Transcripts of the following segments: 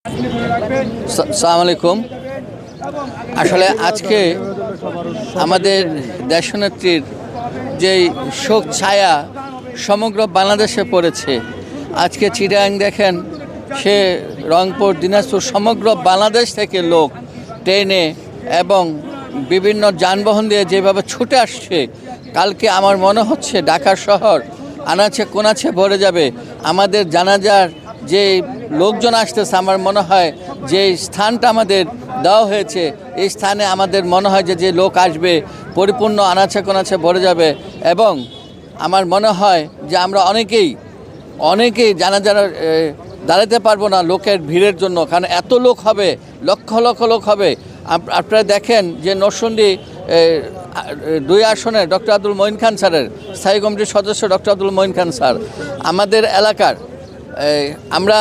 আসসালামু আলাইকুম। আসলে আজকে আমাদের দেশনেত্রীর যেই শোক ছায়া সমগ্র বাংলাদেশে পড়েছে। আজকে চিটাগাং দেখেন, সে রংপুর, দিনাজপুর, সমগ্র বাংলাদেশ থেকে লোক ট্রেনে এবং বিভিন্ন যানবাহন দিয়ে যেভাবে ছুটে আসছে, কালকে আমার মনে হচ্ছে ঢাকা শহর আনাচে কোনাচে ভরে যাবে। আমাদের জানাজার যে লোকজন আসতেছে, আমার মনে হয় যে স্থানটা আমাদের দেওয়া হয়েছে, এই স্থানে আমাদের মনে হয় যে লোক আসবে পরিপূর্ণ আনাচে কোনাচে ভরে যাবে। এবং আমার মনে হয় যে আমরা অনেকেই জানাজার দাঁড়াতে পারবো না লোকের ভিড়ের জন্য, কারণ এত লোক হবে, লক্ষ লক্ষ লোক হবে। আপনারা দেখেন যে নরসিংদী 2 আসনে ডক্টর আব্দুল মঈন খান স্যারের স্থায়ী কমিটির সদস্য ডক্টর আব্দুল মঈন খান স্যার আমাদের এলাকার, আমরা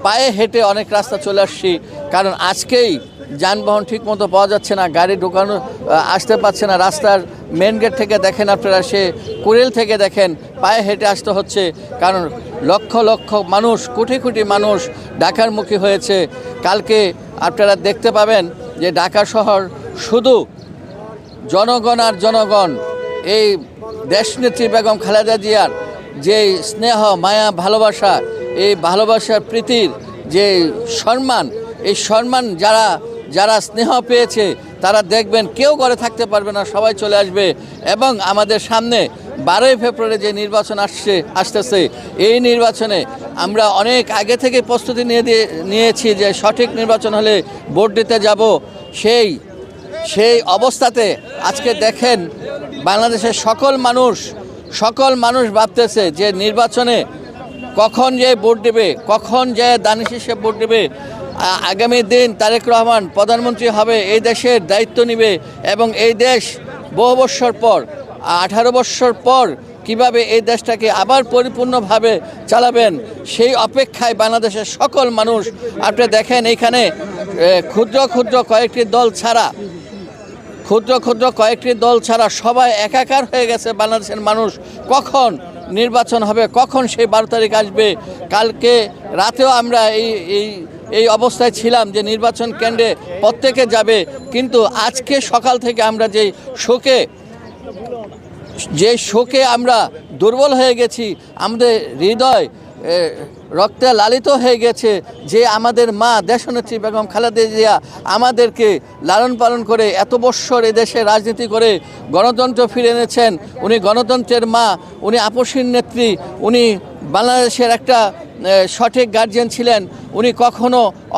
পায়ে হেঁটে অনেক রাস্তা চলে আসছি, কারণ আজকেই যানবাহন ঠিকমতো পাওয়া যাচ্ছে না, গাড়ি ঢোকানো আসতে পারছে না। রাস্তার মেন গেট থেকে দেখেন আপনারা, সে কুড়িল থেকে দেখেন, পায়ে হেঁটে আসতে হচ্ছে, কারণ লক্ষ লক্ষ মানুষ, কোটি কোটি মানুষ ঢাকার মুখী হয়েছে। কালকে আপনারা দেখতে পাবেন যে ঢাকা শহর শুধু জনগণ আর জনগণ। এই দেশনেত্রী বেগম খালেদা জিয়ার যে স্নেহ, মায়া, ভালোবাসা, এই ভালোবাসার প্রীতির যে সম্মান, এই সম্মান যারা স্নেহ পেয়েছে তারা দেখবেন কেউ ঘরে থাকতে পারবে না, সবাই চলে আসবে। এবং আমাদের সামনে 12ই ফেব্রুয়ারি যে নির্বাচন আসতেছে, এই নির্বাচনে আমরা অনেক আগে থেকে প্রস্তুতি নিয়েছি যে সঠিক নির্বাচন হলে ভোট দিতে যাব। সেই অবস্থাতে আজকে দেখেন বাংলাদেশের সকল মানুষ ভাবতেছে যে নির্বাচনে কখন যে ভোট দেবে, কখন যে দানিশ হিসেবে ভোট দেবে। আগামী দিন তারেক রহমান প্রধানমন্ত্রী হবে, এই দেশের দায়িত্ব নেবে এবং এই দেশ বহু বৎসর পর, 18 বৎসর পর কিভাবে এই দেশটাকে আবার পরিপূর্ণভাবে চালাবেন, সেই অপেক্ষায় বাংলাদেশের সকল মানুষ। আপনি দেখেন এইখানে ক্ষুদ্র কয়েকটি দল ছাড়া সবাই একাকার হয়ে গেছে বাংলাদেশের মানুষ। কখন নির্বাচন হবে, কখন সেই 12 তারিখ আসবে। কালকে রাতেও আমরা এই অবস্থায় ছিলাম যে নির্বাচন কেন্দ্রে প্রত্যেকে যাবে, কিন্তু আজকে সকাল থেকে আমরা যে শোকে আমরা দুর্বল হয়ে গেছি, আমাদের হৃদয় রক্তে লালিত হয়ে গেছে যে আমাদের মা দেশনেত্রী বেগম খালেদা জিয়া আমাদেরকে লালন পালন করে এত বৎসর এদেশে রাজনীতি করে গণতন্ত্র ফিরে এনেছেন। উনি গণতন্ত্রের মা, উনি আপসীর নেত্রী, উনি বাংলাদেশের একটা সঠিক গার্জিয়ান ছিলেন। উনি কখনো